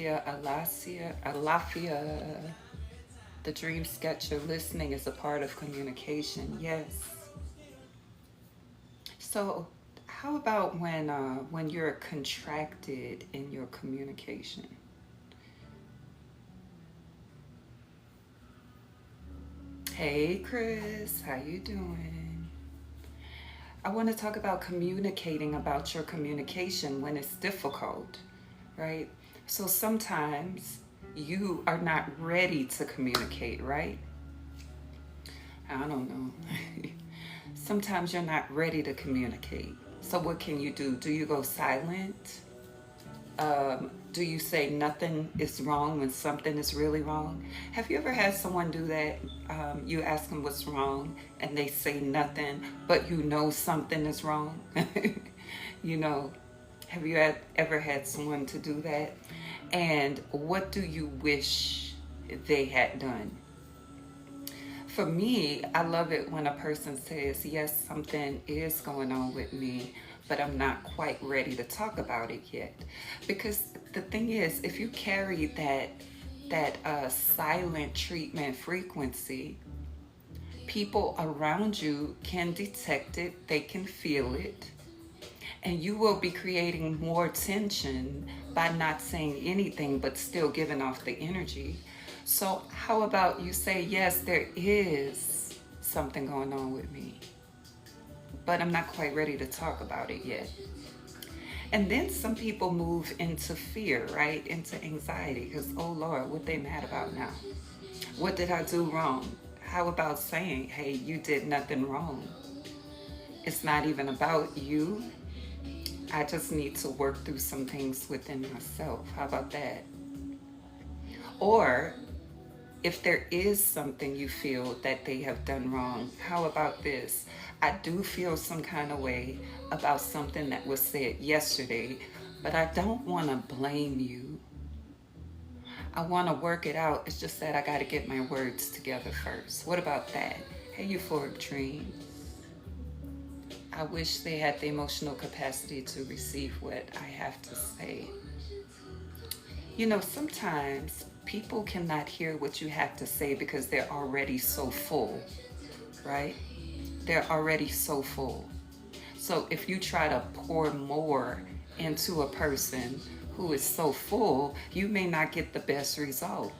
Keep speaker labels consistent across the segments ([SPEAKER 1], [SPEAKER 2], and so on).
[SPEAKER 1] Alafia. The dream sketch you're listening is a part of communication. Yes. So, how about when you're contracted in your communication? Hey, Chris, how you doing? I want to talk about communicating about your communication when it's difficult, right? So sometimes you are not ready to communicate, right? I don't know. Sometimes you're not ready to communicate. So what can you do? Do you go silent? Do you say nothing is wrong when something is really wrong? Have you ever had someone do that? You ask them what's wrong and they say nothing, but you know something is wrong? you know, have you ever had someone to do that? And what do you wish they had done? For me, I love it when a person says, yes, something is going on with me, but I'm not quite ready to talk about it yet. Because the thing is, if you carry that silent treatment frequency, people around you can detect it, they can feel it, and you will be creating more tension by not saying anything but still giving off the energy. So, how about you say, yes, there is something going on with me, but I'm not quite ready to talk about it yet. And then some people move into fear, right? Into anxiety because, oh Lord, what they mad about now? What did I do wrong? How about saying, hey, you did nothing wrong? It's not even about you. I just need to work through some things within myself. How about that? Or if there is something you feel that they have done wrong, how about this? I do feel some kind of way about something that was said yesterday, but I don't want to blame you. I want to work it out. It's just that I got to get my words together first. What about that? Hey, euphoric dream. I wish they had the emotional capacity to receive what I have to say. Sometimes people cannot hear what you have to say because they're already so full, right? They're already so full. So if you try to pour more into a person who is so full, you may not get the best result.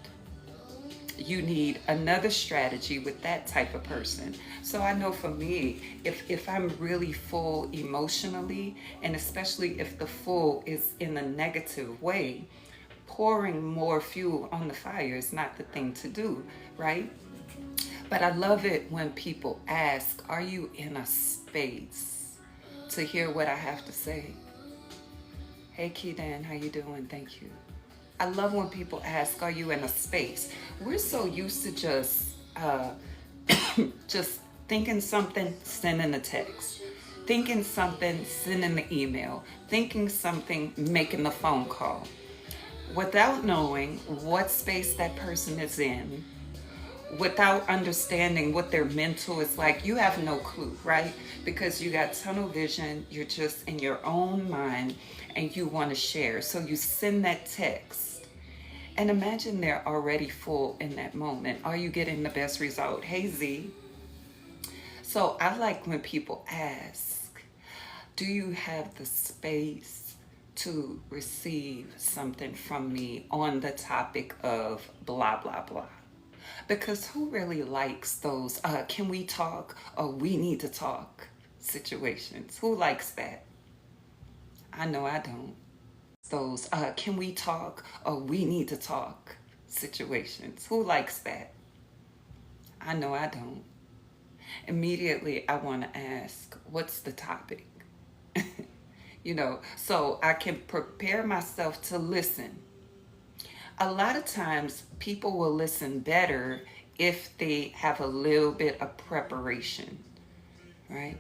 [SPEAKER 1] You need another strategy with that type of person. So I know for me, if I'm really full emotionally, and especially if the full is in a negative way, pouring more fuel on the fire is not the thing to do, right? But I love it when people ask, are you in a space to hear what I have to say? Hey, Keedan, how you doing? Thank you. I love when people ask, are you in a space? We're so used to just thinking something, sending a text. Thinking something, sending the email. Thinking something, making the phone call. Without knowing what space that person is in, without understanding what their mental is like, you have no clue, right? Because you got tunnel vision, you're just in your own mind and you want to share. So you send that text and imagine they're already full in that moment. Are you getting the best result? Hey, Z. So I like when people ask, do you have the space to receive something from me on the topic of blah, blah, blah? Because who really likes those, can we talk or we need to talk situations? Who likes that? I know I don't. Those, can we talk or we need to talk situations. Who likes that? I know I don't. Immediately, I want to ask, what's the topic? So I can prepare myself to listen. A lot of times people will listen better if they have a little bit of preparation, right?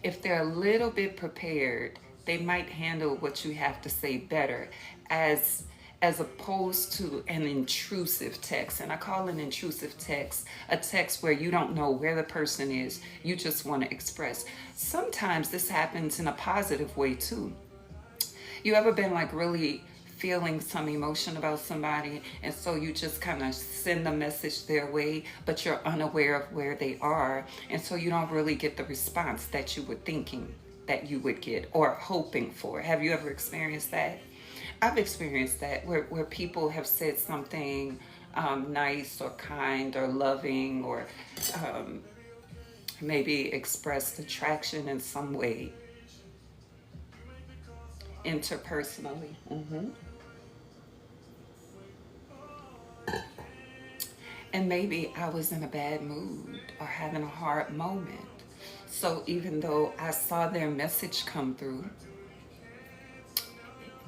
[SPEAKER 1] If they're a little bit prepared, they might handle what you have to say better as opposed to an intrusive text. And I call an intrusive text a text where you don't know where the person is, you just want to express. Sometimes this happens in a positive way too. You ever been like really feeling some emotion about somebody, and so you just kind of send the message their way, but you're unaware of where they are, and so you don't really get the response that you were thinking that you would get or hoping for? Have you ever experienced that? I've experienced that where people have said something nice or kind or loving, or um, maybe expressed attraction in some way interpersonally. And maybe I was in a bad mood or having a hard moment. So even though I saw their message come through,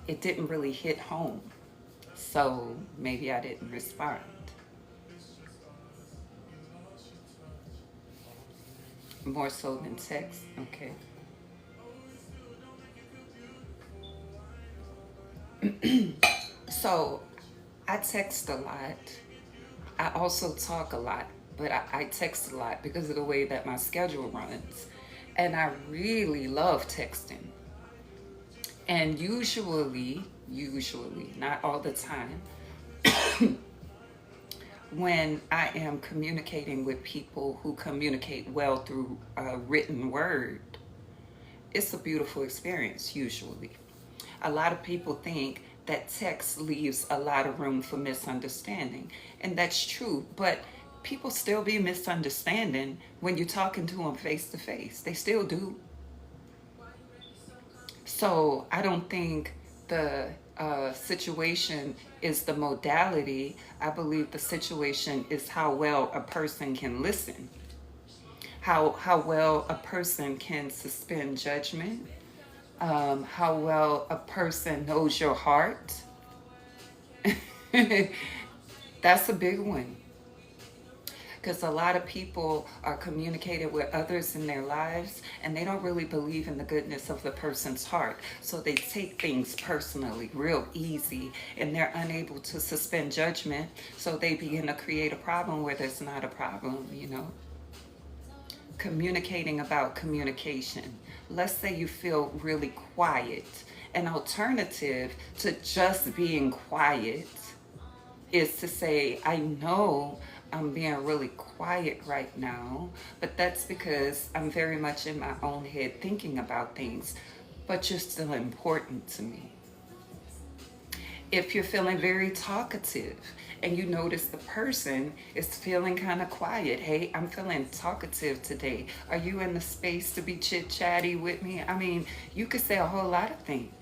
[SPEAKER 1] it didn't really hit home. So maybe I didn't respond. More so than text. Okay. So I text a lot. I also talk a lot, but I text a lot because of the way that my schedule runs. And I really love texting. And usually, not all the time, when I am communicating with people who communicate well through a written word, it's a beautiful experience, usually. A lot of people think that text leaves a lot of room for misunderstanding, and that's true, but people still be misunderstanding when you're talking to them face to face. They still do. So I don't think the situation is the modality. I believe the situation is how well a person can listen, how well a person can suspend judgment, how well a person knows your heart. That's a big one. Because a lot of people are communicating with others in their lives, and they don't really believe in the goodness of the person's heart. So they take things personally, real easy, and they're unable to suspend judgment. So they begin to create a problem where there's not a problem. Communicating about communication. Let's say you feel really quiet. An alternative to just being quiet is to say, I know I'm being really quiet right now, but that's because I'm very much in my own head thinking about things, but you're still important to me. If you're feeling very talkative and you notice the person is feeling kind of quiet, hey, I'm feeling talkative today. Are you in the space to be chit chatty with me? I mean, you could say a whole lot of things.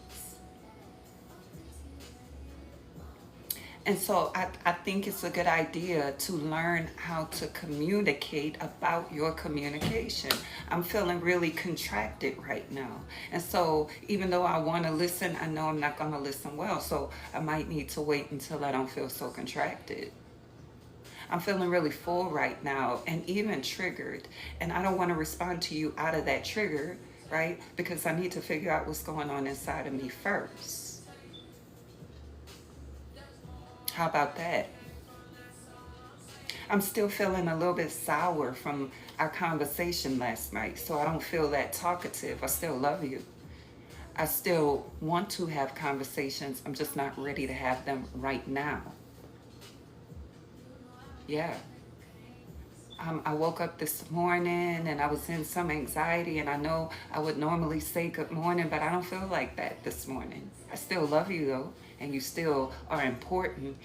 [SPEAKER 1] And so I think it's a good idea to learn how to communicate about your communication. I'm feeling really contracted right now. And so even though I want to listen, I know I'm not going to listen well. So I might need to wait until I don't feel so contracted. I'm feeling really full right now and even triggered. And I don't want to respond to you out of that trigger, right? Because I need to figure out what's going on inside of me first. How about that? I'm still feeling a little bit sour from our conversation last night, so I don't feel that talkative. I still love you. I still want to have conversations. I'm just not ready to have them right now. Yeah. I woke up this morning and I was in some anxiety, and I know I would normally say good morning, but I don't feel like that this morning. I still love you though, and you still are important.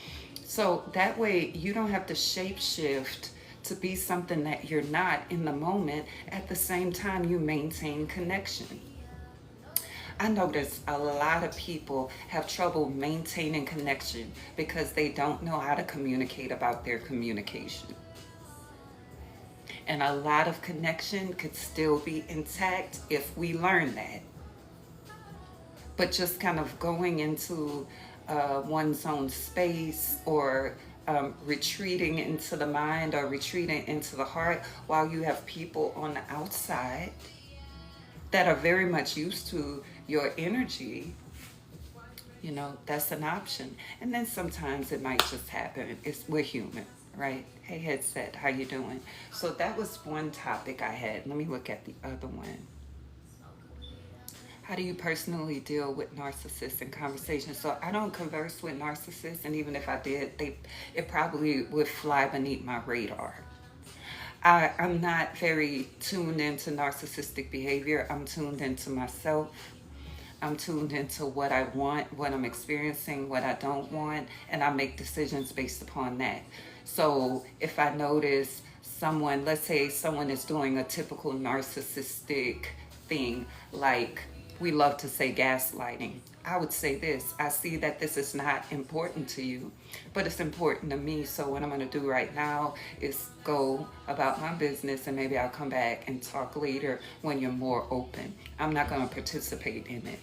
[SPEAKER 1] So that way you don't have to shape shift to be something that you're not in the moment. At the same time, you maintain connection. I notice a lot of people have trouble maintaining connection because they don't know how to communicate about their communication. And a lot of connection could still be intact if we learn that. But just kind of going into one's own space, or retreating into the mind or retreating into the heart while you have people on the outside that are very much used to your energy, that's an option. And then sometimes it might just happen. We're human, right? Hey, headset, how you doing? So that was one topic I had. Let me look at the other one. How do you personally deal with narcissists in conversation? So I don't converse with narcissists, and even if I did, it probably would fly beneath my radar. I'm not very tuned into narcissistic behavior. I'm tuned into myself. I'm tuned into what I want, what I'm experiencing, what I don't want, and I make decisions based upon that. So if I notice someone, let's say someone is doing a typical narcissistic thing, like we love to say gaslighting. I would say this: I see that this is not important to you, but it's important to me. So, what I'm going to do right now is go about my business, and maybe I'll come back and talk later when you're more open. I'm not going to participate in it.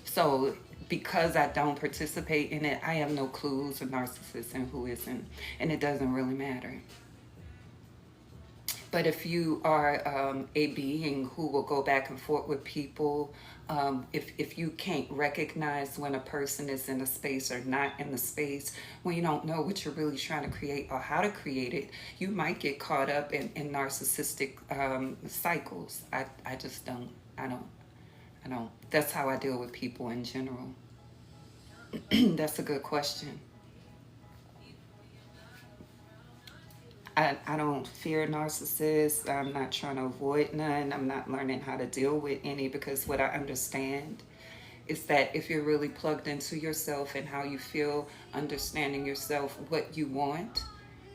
[SPEAKER 1] So, because I don't participate in it, I have no clue who's a narcissist and who isn't, and it doesn't really matter. But if you are a being who will go back and forth with people, if you can't recognize when a person is in a space or not in the space, when you don't know what you're really trying to create or how to create it, you might get caught up in narcissistic cycles. I just don't. I don't. That's how I deal with people in general. That's a good question. I don't fear narcissists. I'm not trying to avoid none. I'm not learning how to deal with any, because what I understand is that if you're really plugged into yourself and how you feel, understanding yourself, what you want,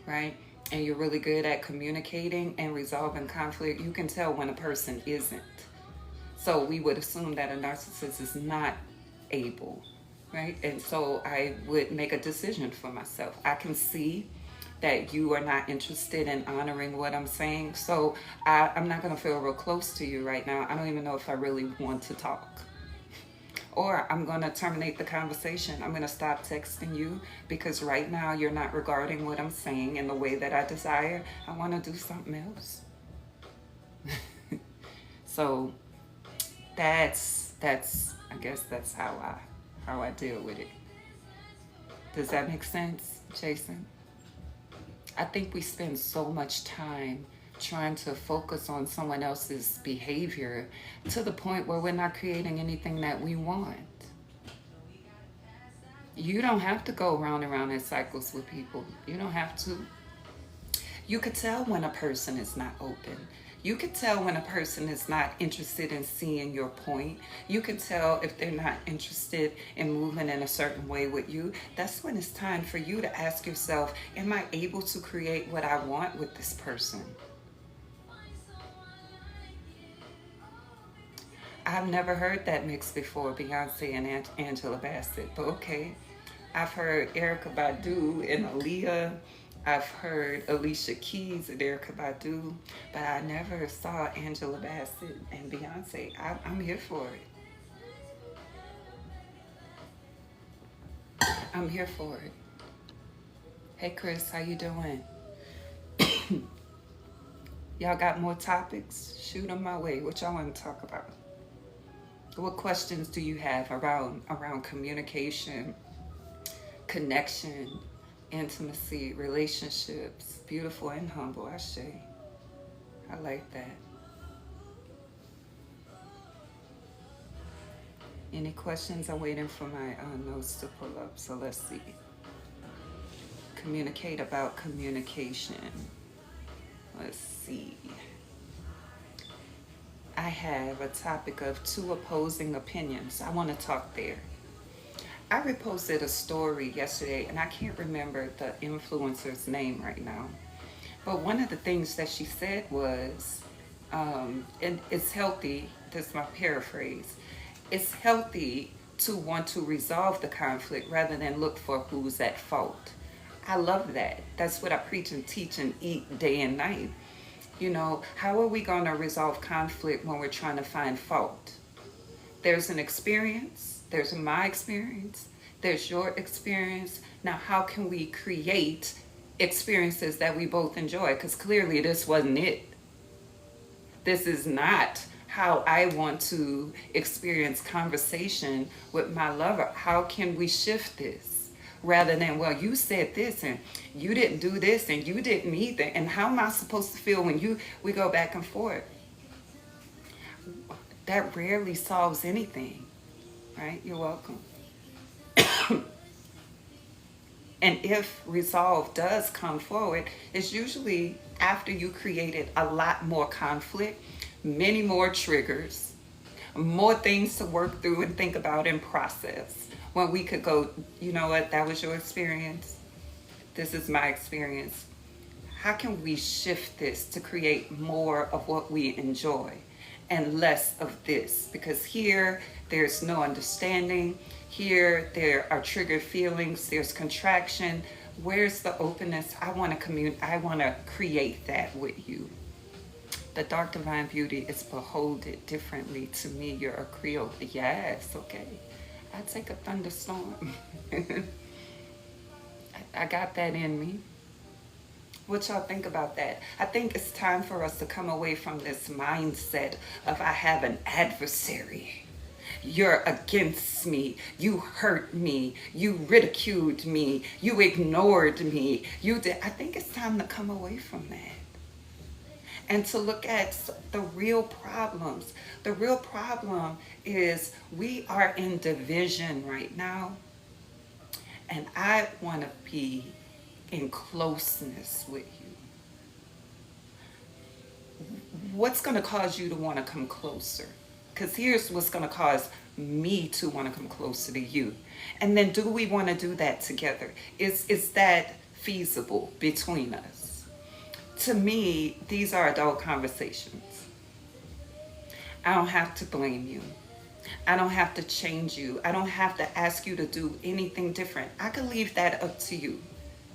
[SPEAKER 1] right? And you're really good at communicating and resolving conflict, you can tell when a person isn't. So we would assume that a narcissist is not able, right? And so I would make a decision for myself. I can see that you are not interested in honoring what I'm saying. So I'm not going to feel real close to you right now. I don't even know if I really want to talk. Or I'm going to terminate the conversation. I'm going to stop texting you because right now you're not regarding what I'm saying in the way that I desire. I want to do something else. So that's I guess that's how I deal with it. Does that make sense, Jason? I think we spend so much time trying to focus on someone else's behavior to the point where we're not creating anything that we want. You don't have to go round and round in cycles with people. You don't have to. You could tell when a person is not open. You could tell when a person is not interested in seeing your point. You can tell if they're not interested in moving in a certain way with you. That's when it's time for you to ask yourself, am I able to create what I want with this person? I've never heard that mix before, Beyonce and Angela Bassett, but okay. I've heard Erykah Badu and Aaliyah. I've heard Alicia Keys and Erykah Badu, but I never saw Angela Bassett and Beyonce. I'm here for it. I'm here for it. Hey Chris, how you doing? Y'all got more topics? Shoot them my way. What y'all want to talk about? What questions do you have around communication, connection, intimacy, relationships? Beautiful and humble, I say. I like that. Any questions? I'm waiting for my notes to pull up, so let's see. Communicate about communication. Let's see. I have a topic of two opposing opinions. I want to talk there. I reposted a story yesterday, and I can't remember the influencer's name right now. But one of the things that she said was, and it's healthy, this is my paraphrase, it's healthy to want to resolve the conflict rather than look for who's at fault. I love that. That's what I preach and teach and eat day and night. You know, how are we going to resolve conflict when we're trying to find fault? There's an experience, there's my experience, there's your experience. Now, how can we create experiences that we both enjoy? Because clearly this wasn't it. This is not how I want to experience conversation with my lover. How can we shift this? Rather than, well, you said this and you didn't do this and you didn't either. And how am I supposed to feel when we go back and forth? that rarely solves anything, right? You're welcome. And if resolve does come forward, it's usually after you created a lot more conflict, many more triggers, more things to work through and think about and process. When we could go, you know what, that was your experience, this is my experience. How can we shift this to create more of what we enjoy and less of this? Because here there's no understanding. Here there are triggered feelings. There's contraction. Where's the openness? I want to I want to create that with you. The dark divine beauty is behold it differently. To me, you're a Creole. Yes, okay. I take a thunderstorm. I got that in me. What y'all think about that? I think it's time for us to come away from this mindset of I have an adversary. You're against me. You hurt me. You ridiculed me. You ignored me. You did. I think it's time to come away from that and to look at the real problems. The real problem is we are in division right now, and I want to be in closeness with you. What's going to cause you to want to come closer? Because here's what's going to cause me to want to come closer to you. And then do we want to do that together? Is that feasible between us? To me, these are adult conversations. I don't have to blame you. I don't have to change you. I don't have to ask you to do anything different. I can leave that up to you,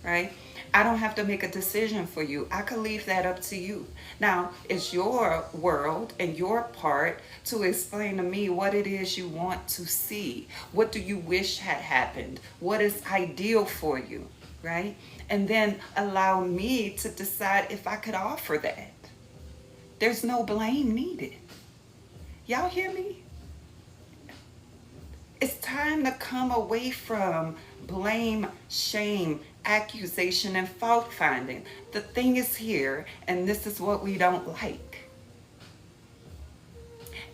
[SPEAKER 1] right? I don't have to make a decision for you. I can leave that up to you. Now, it's your world and your part to explain to me what it is you want to see. What do you wish had happened? What is ideal for you, right? And then allow me to decide if I could offer that. There's no blame needed. Y'all hear me? It's time to come away from blame, shame, accusation, and fault finding. The thing is here, and this is what we don't like.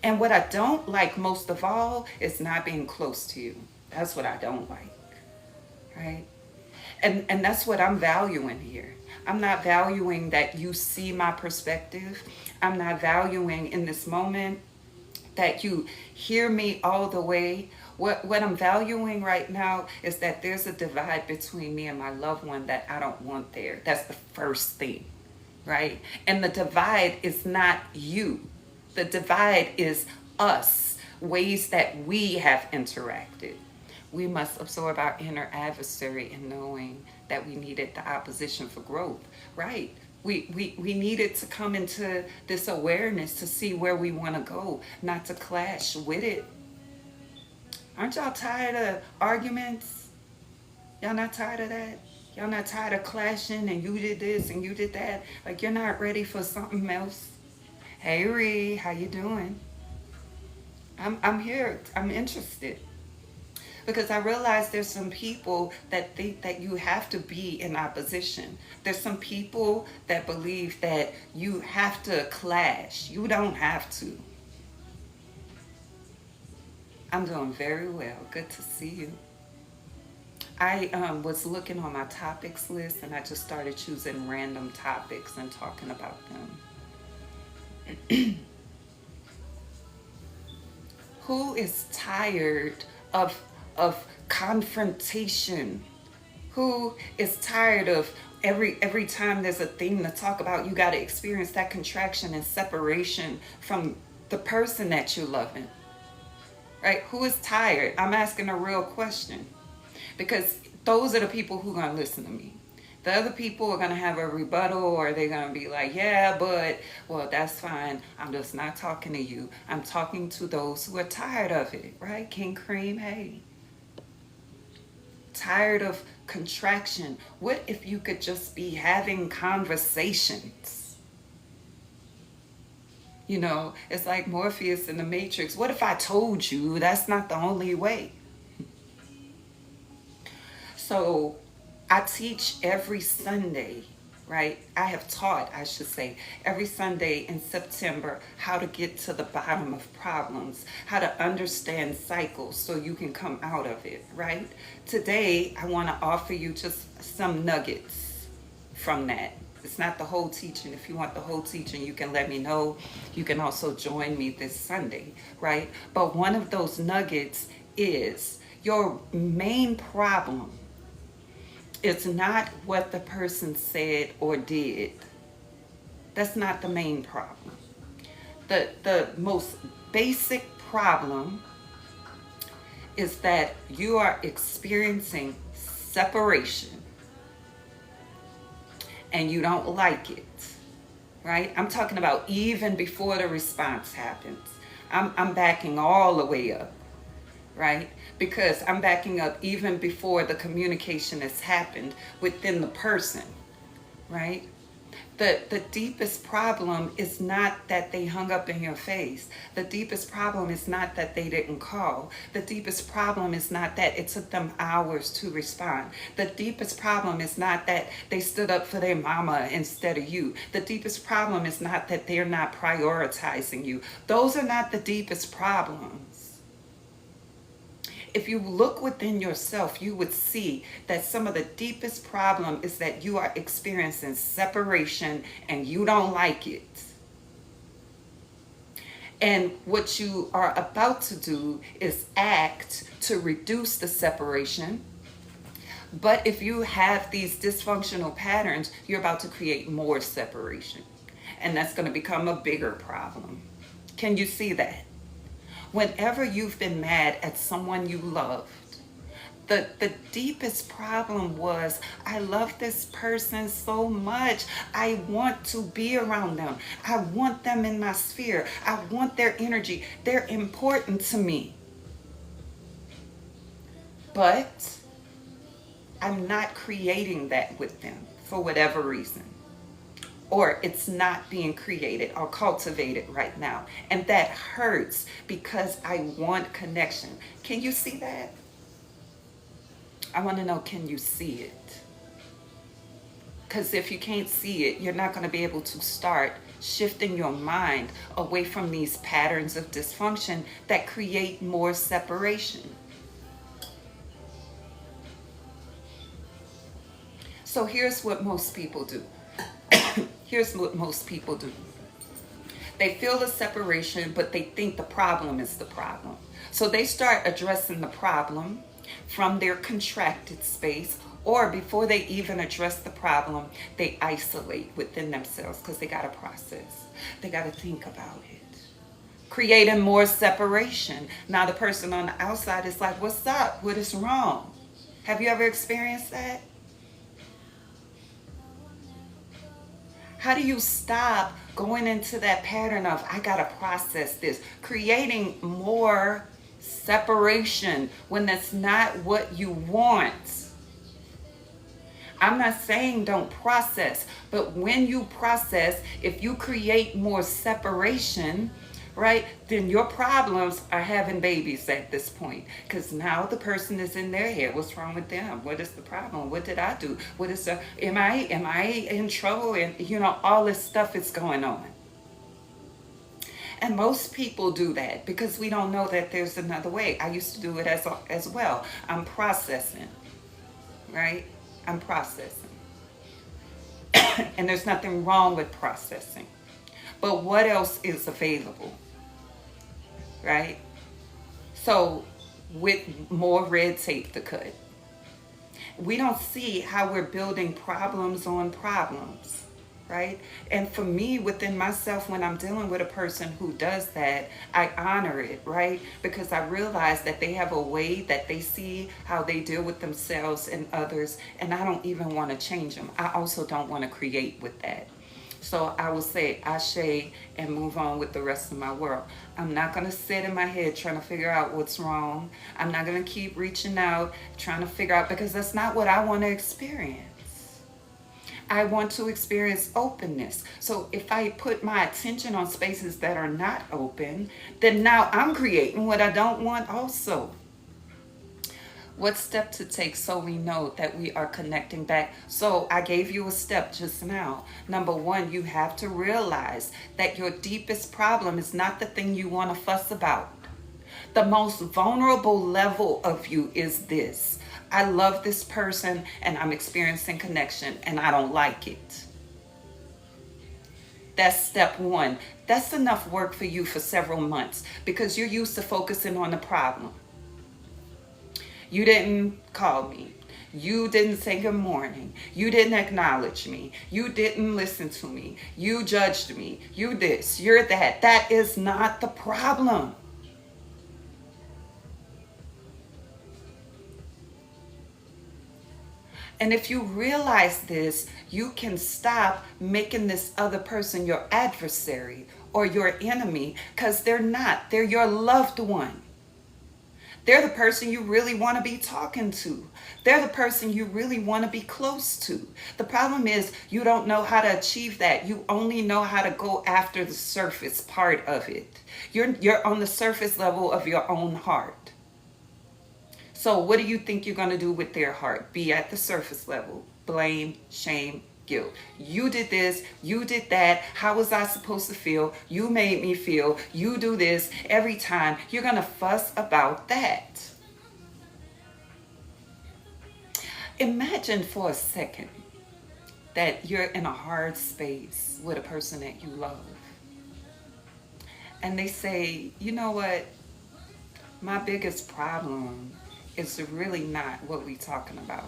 [SPEAKER 1] And what I don't like most of all is not being close to you. That's what I don't like, right? And that's what I'm valuing here. I'm not valuing that you see my perspective. I'm not valuing in this moment that you hear me all the way. What I'm valuing right now is that there's a divide between me and my loved one that I don't want there. That's the first thing, right? And the divide is not you. The divide is us, ways that we have interacted. We must absorb our inner adversary in knowing that we needed the opposition for growth, right? We needed to come into this awareness to see where we want to go, not to clash with it. Aren't y'all tired of arguments? Y'all not tired of that? Y'all not tired of clashing and you did this and you did that? Like you're not ready for something else? Hey Ree, how you doing? I'm here. I'm interested. Because I realize there's some people that think that you have to be in opposition. There's some people that believe that you have to clash. You don't have to. I'm doing very well. Good to see you. I was looking on my topics list and I just started choosing random topics and talking about them. Who is tired of confrontation? Who is tired of every time there's a thing to talk about, you got to experience that contraction and separation from the person that you're loving, right? Who is tired? I'm asking a real question, because those are the people who are going to listen to me. The other people are going to have a rebuttal, or they're going to be like, yeah, but, well, that's fine. I'm just not talking to you. I'm talking to those who are tired of it, right? King Cream, hey. Tired of contraction. What if you could just be having conversations? You know, it's like Morpheus in the Matrix. What if I told you that's not the only way? So I teach every Sunday, right? I have taught, I should say, every Sunday in September how to get to the bottom of problems, how to understand cycles so you can come out of it, right? Today, I want to offer you just some nuggets from that. It's not the whole teaching. If you want the whole teaching, you can let me know. You can also join me this Sunday, right? But one of those nuggets is your main problem. It's not what the person said or did. That's not the main problem. The most basic problem is that you are experiencing separation and you don't like it, right? I'm talking about even before the response happens. I'm backing all the way up, right? Because I'm backing up even before the communication has happened within the person, right? The deepest problem is not that they hung up in your face. The deepest problem is not that they didn't call. The deepest problem is not that it took them hours to respond. The deepest problem is not that they stood up for their mama instead of you. The deepest problem is not that they're not prioritizing you. Those are not the deepest problems. If you look within yourself, you would see that some of the deepest problem is that you are experiencing separation and you don't like it. And what you are about to do is act to reduce the separation. But if you have these dysfunctional patterns, you're about to create more separation. And that's going to become a bigger problem. Can you see that? Whenever you've been mad at someone you loved, the deepest problem was, I love this person so much. I want to be around them. I want them in my sphere. I want their energy. They're important to me. But I'm not creating that with them for whatever reason. Or it's not being created or cultivated right now. And that hurts because I want connection. Can you see that? I want to know, can you see it? Because if you can't see it, you're not going to be able to start shifting your mind away from these patterns of dysfunction that create more separation. So here's what most people do. Here's what most people do. They feel the separation, but they think the problem is the problem. So they start addressing the problem from their contracted space, or before they even address the problem, they isolate within themselves because they got to process. They got to think about it. Creating more separation. Now the person on the outside is like, what's up? What is wrong? Have you ever experienced that? How do you stop going into that pattern of, I got to process this, creating more separation when that's not what you want? I'm not saying don't process, but when you process, if you create more separation, right, then your problems are having babies at this point. Because now the person is in their head. What's wrong with them? What is the problem? What did I do? What is the, am I in trouble? And all this stuff is going on. And most people do that because we don't know that there's another way. I used to do it as well. I'm processing, right? I'm processing. And there's nothing wrong with processing. But what else is available? Right? So with more red tape to cut, we don't see how we're building problems on problems, right? And for me, within myself, when I'm dealing with a person who does that, I honor it, right? Because I realize that they have a way that they see how they deal with themselves and others, and I don't even want to change them. I also don't want to create with that. So I will say ashe and move on with the rest of my world. I'm not going to sit in my head trying to figure out what's wrong. I'm not going to keep reaching out, trying to figure out, because that's not what I want to experience. I want to experience openness. So if I put my attention on spaces that are not open, then now I'm creating what I don't want also. What step to take so we know that we are connecting back? So I gave you a step just now. Number one, you have to realize that your deepest problem is not the thing you want to fuss about. The most vulnerable level of you is this: I love this person and I'm experiencing connection and I don't like it. That's step one. That's enough work for you for several months because you're used to focusing on the problem. You didn't call me. You didn't say good morning. You didn't acknowledge me. You didn't listen to me. You judged me. You this, you're that. That is not the problem. And if you realize this, you can stop making this other person your adversary or your enemy, because they're not. They're your loved one. They're the person you really want to be talking to. They're the person you really want to be close to. The problem is you don't know how to achieve that. You only know how to go after the surface part of it. You're on the surface level of your own heart. So what do you think you're going to do with their heart? Be at the surface level. Blame, shame, guilt. You did this, you did that. How was I supposed to feel? You made me feel. You do this every time. You're going to fuss about that. Imagine for a second that you're in a hard space with a person that you love. And they say, you know what? My biggest problem is really not what we're talking about.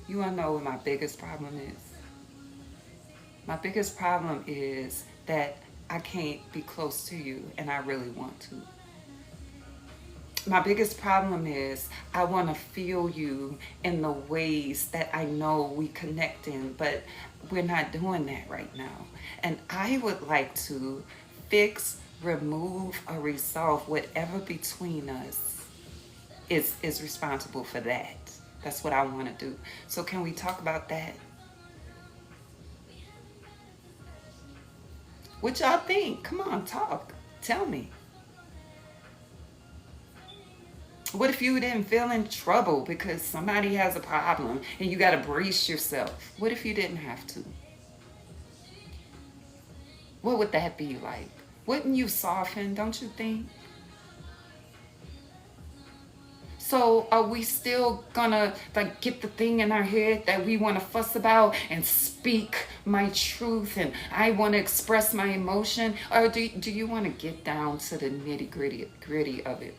[SPEAKER 1] You want to know what my biggest problem is? My biggest problem is that I can't be close to you and I really want to. My biggest problem is I want to feel you in the ways that I know we connect in, but we're not doing that right now. And I would like to fix, remove, or resolve whatever between us is responsible for that. That's what I want to do. So can we talk about that? What y'all think? Come on, talk. Tell me. What if you didn't feel in trouble because somebody has a problem and you got to brace yourself? What if you didn't have to? What would that be like? Wouldn't you soften, don't you think? So are we still gonna like get the thing in our head that we want to fuss about and speak my truth and I want to express my emotion? Or do you want to get down to the nitty gritty of it?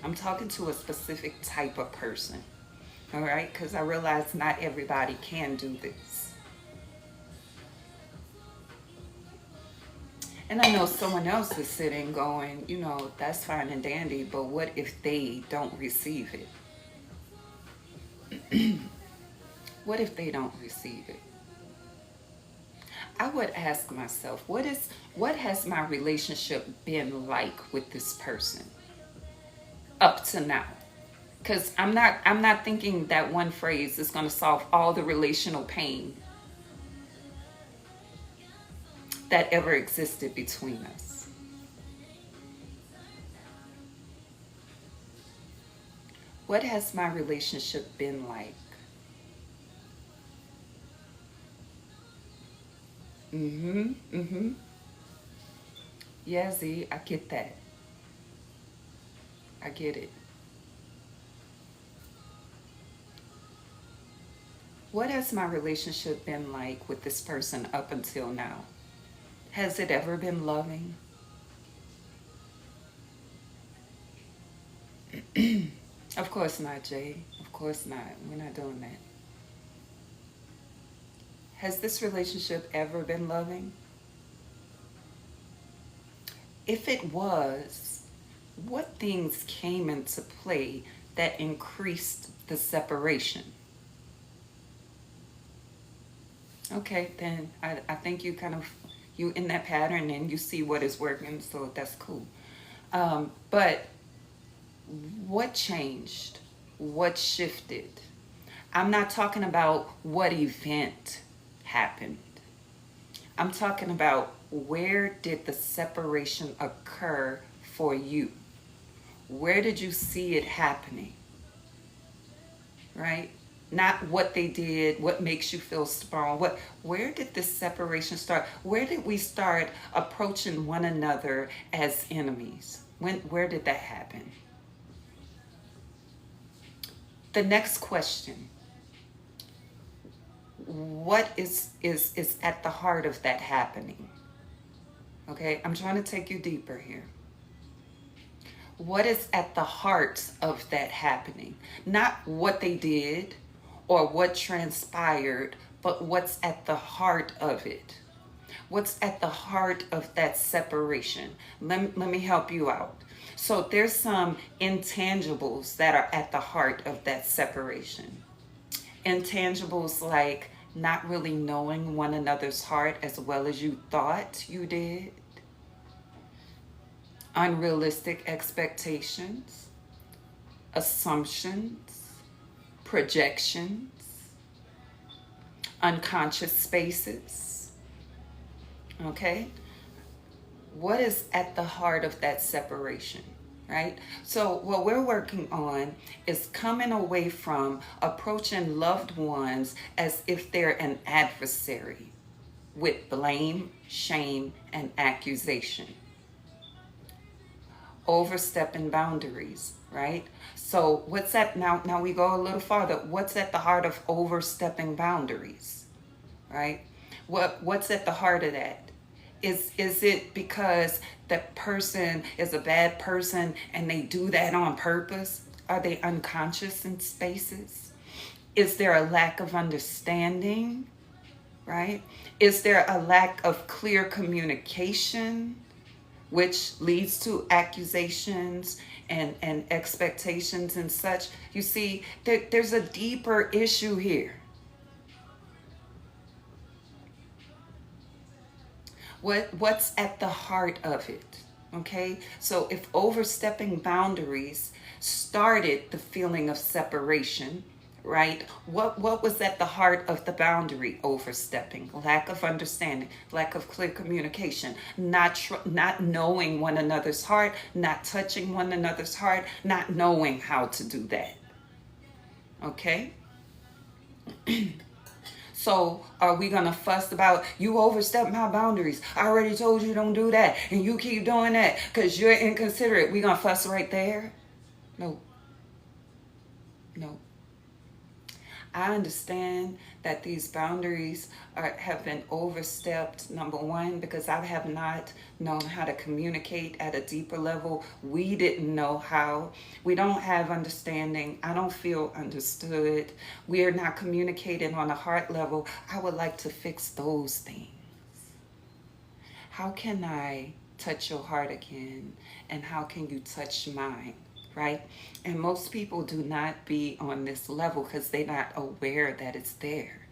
[SPEAKER 1] I'm talking to a specific type of person, all right? Because I realize not everybody can do this. And I know someone else is sitting going, you know, that's fine and dandy, but what if they don't receive it? What if they don't receive it? I would ask myself, what has my relationship been like with this person up to now? Because I'm not thinking that one phrase is going to solve all the relational pain that ever existed between us. What has my relationship been like? Yeah, Z, I get that. I get it. What has my relationship been like with this person up until now? Has it ever been loving? Of course not, Jay. Of course not. We're not doing that. Has this relationship ever been loving? If it was, what things came into play that increased the separation? Okay, then I think you in that pattern and you see what is working, so that's cool. But what changed? What shifted? I'm not talking about what event happened. I'm talking about where did the separation occur for you? Where did you see it happening? right? Not what they did, what makes you feel strong. Where did this separation start? Where did we start approaching one another as enemies? Where did that happen? The next question, what is at the heart of that happening? Okay, I'm trying to take you deeper here. What is at the heart of that happening? Not what they did or what transpired, but what's at the heart of it. What's at the heart of that separation? Let me help you out. So there's some intangibles that are at the heart of that separation. Intangibles like not really knowing one another's heart as well as you thought you did, unrealistic expectations, assumptions, projections, unconscious spaces. Okay? What is at the heart of that separation? Right? So, what we're working on is coming away from approaching loved ones as if they're an adversary with blame, shame, and accusation. Overstepping boundaries, right? So what's that now we go a little farther. What's at the heart of overstepping boundaries? Right? What's at the heart of that? Is it because that person is a bad person and they do that on purpose? Are they unconscious in spaces? Is there a lack of understanding? Right? Is there a lack of clear communication, which leads to accusations and expectations and such? You see, there's a deeper issue here. What's at the heart of it? Okay, so if overstepping boundaries started the feeling of separation, right? What was at the heart of the boundary overstepping? Lack of understanding, lack of clear communication, not knowing one another's heart, not touching one another's heart, not knowing how to do that. Okay? So are we going to fuss about, you overstepped my boundaries, I already told you don't do that, and you keep doing that because you're inconsiderate? We going to fuss right there? No. No. I understand that these boundaries have been overstepped, number one, because I have not known how to communicate at a deeper level. We didn't know how. We don't have understanding. I don't feel understood. We are not communicating on a heart level. I would like to fix those things. How can I touch your heart again? And how can you touch mine? Right? And most people do not be on this level because they're not aware that it's there.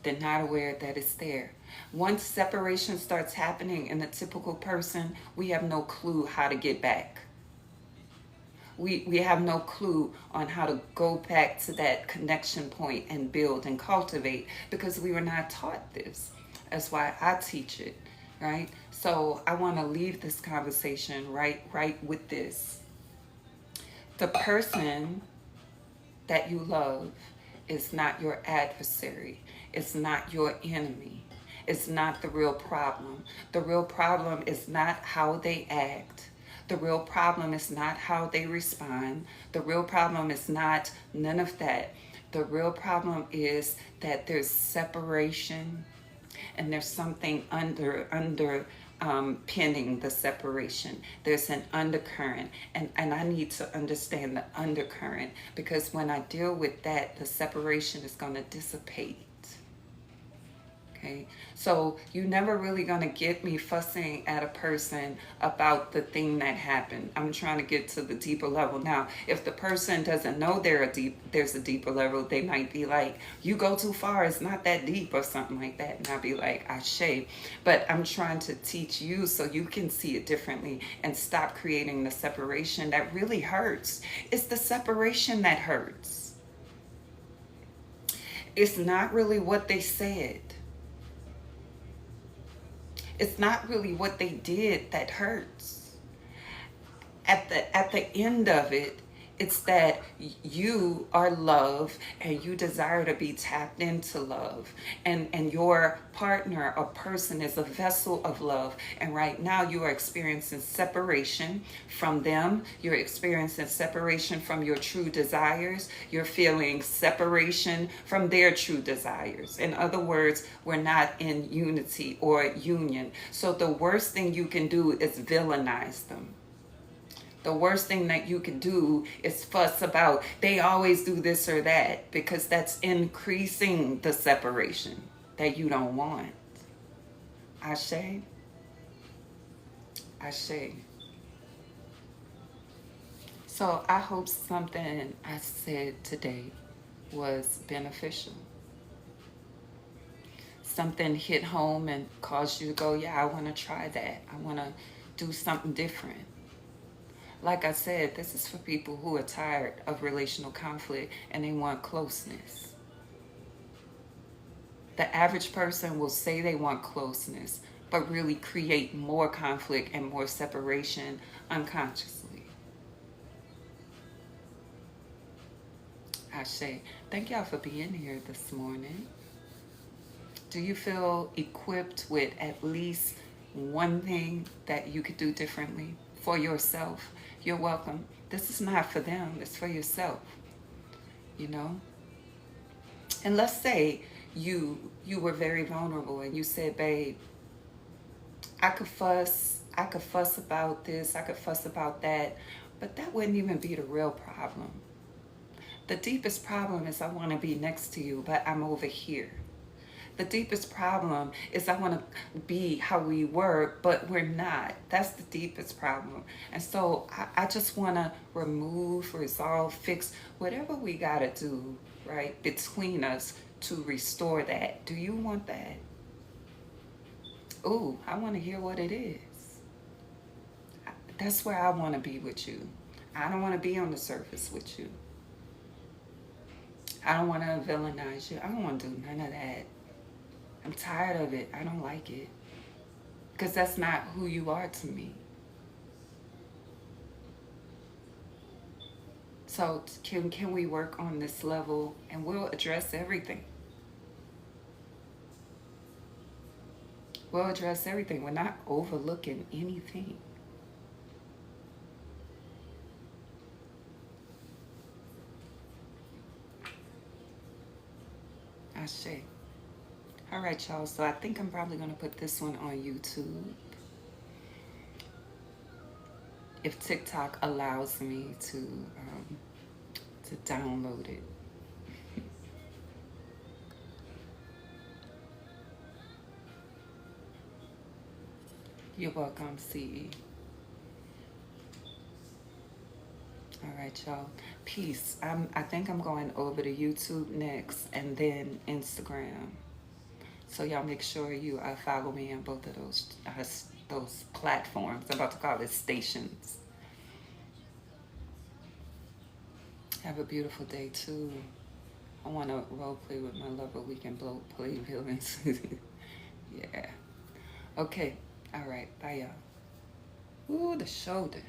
[SPEAKER 1] They're not aware that it's there. Once separation starts happening in a typical person, we have no clue how to get back. We have no clue on how to go back to that connection point and build and cultivate because we were not taught this. That's why I teach it. Right? So I want to leave this conversation right with this. The person that you love is not your adversary. It's not your enemy. It's not the real problem. The real problem is not how they act. The real problem is not how they respond. The real problem is not none of that. The real problem is that there's separation. And there's something pinning the separation. There's an undercurrent. And I need to understand the undercurrent because when I deal with that, the separation is going to dissipate. Okay, so you're never really going to get me fussing at a person about the thing that happened. I'm trying to get to the deeper level. Now, if the person doesn't know there's a deeper level, they might be like, you go too far, it's not that deep or something like that. And I'll be like, Ashe. But I'm trying to teach you so you can see it differently and stop creating the separation that really hurts. It's the separation that hurts. It's not really what they said. It's not really what they did that hurts. at the end of it, it's that you are love and you desire to be tapped into love, and your partner or person is a vessel of love, and right now you are experiencing separation from them, you're experiencing separation from your true desires, you're feeling separation from their true desires. In other words, we're not in unity or union. So the worst thing you can do is villainize them. The worst thing that you can do is fuss about they always do this or that, because that's increasing the separation that you don't want. Ashe, Ashe. So I hope something I said today was beneficial. Something hit home and caused you to go, yeah, I want to try that. I want to do something different. Like I said, this is for people who are tired of relational conflict and they want closeness. The average person will say they want closeness, but really create more conflict and more separation unconsciously. Ashe, thank y'all for being here this morning. Do you feel equipped with at least one thing that you could do differently for yourself? You're welcome. This is not for them, it's for yourself, you know? And let's say you were very vulnerable and you said, babe, I could fuss about this, I could fuss about that, but that wouldn't even be the real problem. The deepest problem is I want to be next to you, but I'm over here. The deepest problem is I want to be how we were, but we're not. That's the deepest problem. And so I just want to remove, resolve, fix whatever we got to do, right, between us to restore that. Do you want that? Ooh, I want to hear what it is. That's where I want to be with you. I don't want to be on the surface with you. I don't want to villainize you. I don't want to do none of that. I'm tired of it. I don't like it. Because that's not who you are to me. So can we work on this level and we'll address everything. We'll address everything. We're not overlooking anything. Ashe. All right, y'all. So I think I'm probably going to put this one on YouTube. If TikTok allows me to download it. You're welcome, CE. All right, y'all. Peace. I think I'm going over to YouTube next and then Instagram. So y'all make sure you follow me on both of those platforms. I'm about to call it stations. Have a beautiful day too. I want to role play with my lover. We can play villains. Yeah. Okay. All right. Bye, y'all. Ooh, the shoulder.